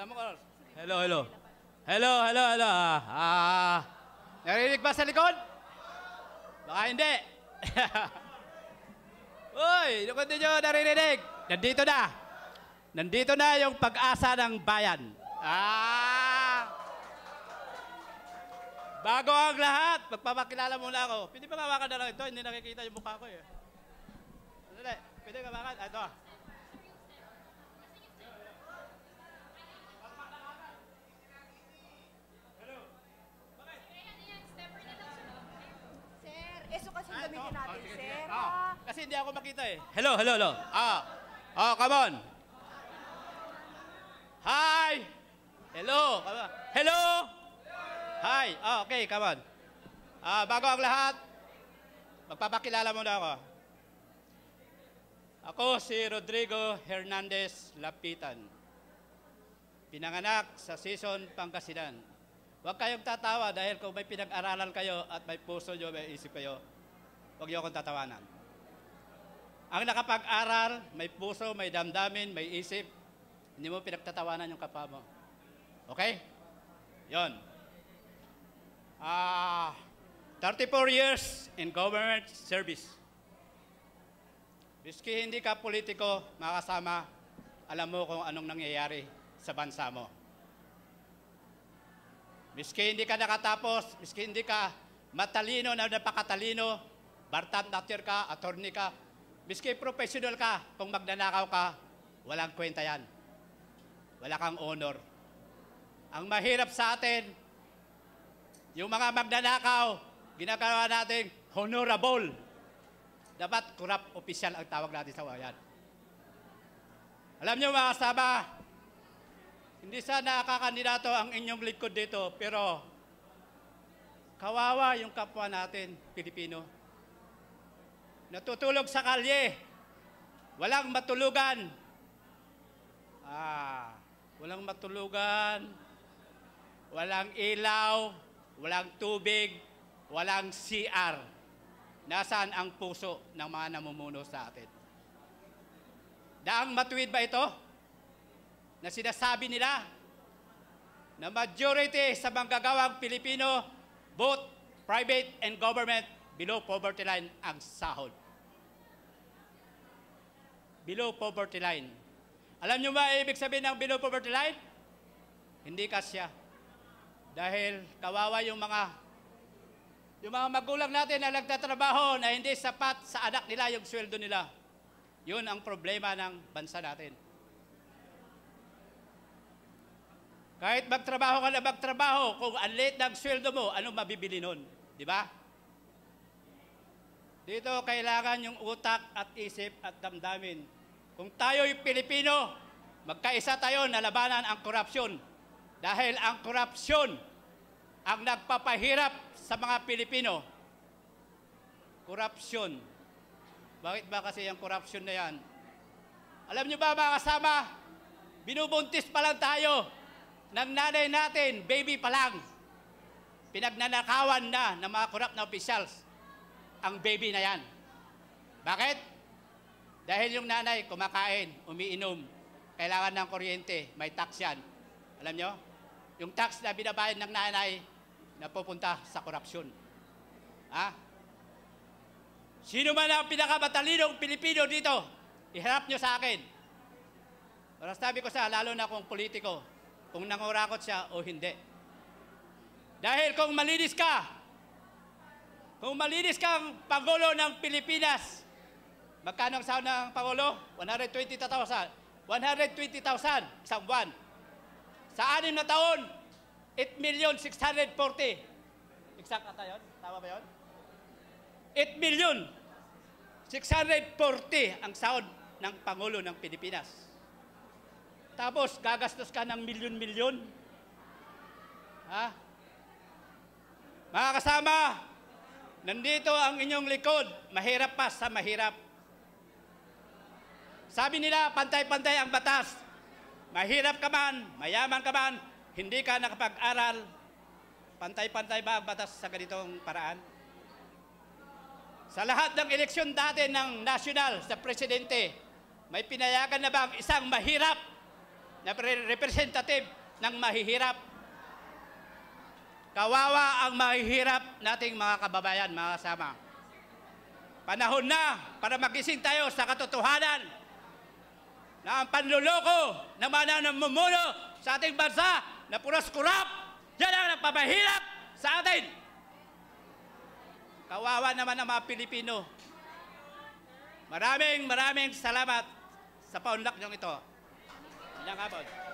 Tama ko. Hello, hello. Hello, hello, hello. Narinig ba sa likod? Baka hindi. Uy, kung hindi nyo naririnig, nandito na. Nandito na yung pag-asa ng bayan. Bago ang lahat, magpapakilala muna ako. Pwede ba kawakan na lang ito? Hindi nakikita yung mukha ko eh. Sandali, pwede kawakan? Ito. Eso kasi gamitin natin, sir. Kasi hindi ako makita eh. Hello, hello, hello. Come on. Hi. Hello. Hello. Hi. Okay, come on. Bago ang lahat, magpapakilala muna ako. Ako si Rodrigo Hernandez Lapitan. Pinanganak sa Sison, Pangasinan. Huwag kayong tatawa dahil kung may pinag-aralan kayo at may puso nyo, may isip kayo, huwag nyo akong tatawanan. Ang nakapag-aral, may puso, may damdamin, may isip, hindi mo pinagtatawanan yung kapwa mo. Okay? Yon. 34 years in government service. Biski hindi ka politiko, makasama, alam mo kung anong nangyayari sa bansa mo. Miski hindi ka nakatapos, miski hindi ka matalino na napakatalino, bartap doctor ka, attorney ka, miski professional ka, kung magnanakaw ka, walang kwenta yan. Wala kang honor. Ang mahirap sa atin, yung mga magnanakaw, ginagawa natin honorable. Dapat corrupt official ang tawag natin sa bayan. Alam niyo mga kasama, hindi sana nakakandidato ang inyong likod dito, pero kawawa yung kapwa natin, Pilipino. Natutulog sa kalye, walang matulugan. Walang matulugan, walang ilaw, walang tubig, walang CR. Nasaan ang puso ng mga namumuno sa atin? Daang matuwid ba ito? Na sinasabi nila na majority sa manggagawang Pilipino, both private and government, below poverty line ang sahod. Below poverty line. Alam nyo ba ibig sabihin ng below poverty line? Hindi kasya. Dahil kawawa yung mga magulang natin na nagtatrabaho na hindi sapat sa anak nila yung sweldo nila. Yun ang problema ng bansa natin. Kahit magtrabaho ka na magtrabaho, kung ang liit ng sweldo mo, anong mabibili nun? Di ba? Dito kailangan yung utak at isip at damdamin. Kung tayo'y Pilipino, magkaisa tayo na labanan ang korupsyon. Dahil ang korupsyon ang nagpapahirap sa mga Pilipino. Korupsyon. Bakit ba kasi yung korupsyon na yan? Alam nyo ba mga kasama, binubuntis pa lang tayo ng nanay natin, baby pa lang. Pinagnanakawan na ng mga corrupt na officials ang baby na yan. Bakit? Dahil yung nanay kumakain, umiinom, kailangan ng kuryente, may tax yan. Alam nyo? Yung tax na binabayad ng nanay na pupunta sa korupsyon. Sino man ang pinakamatalinong Pilipino dito? Iharap nyo sa akin. Para sabi ko lalo na kung politiko, kung nangurakot siya o hindi. Dahil kung malinis kang Pangulo ng Pilipinas, magkano ang sahod ng Pangulo? 120,000. 120,000 isang buwan. Sa 6 na taon, 8,640,000. Exact ata yun? Tama ba yun? 8,640,000 ang sahod ng Pangulo ng Pilipinas. Tapos, gagastos ka ng milyon-milyon. Mga kasama, nandito ang inyong likod, mahirap pa sa mahirap. Sabi nila, pantay-pantay ang batas. Mahirap ka man, mayaman ka man, hindi ka nakapag-aral, pantay-pantay ba ang batas sa ganitong paraan? Sa lahat ng eleksyon dati ng national sa presidente, may pinayagan na ba ang isang mahirap na representative ng mahihirap. Kawawa ang mahihirap nating mga kababayan, mga kasama. Panahon na para magising tayo sa katotohanan na ang panluloko ng mga namumuno sa ating bansa na puros kurap, yan ang nagpapahirap sa atin. Kawawa naman ang mga Pilipino. Maraming salamat sa paunlak niyong ito. Ilang habon.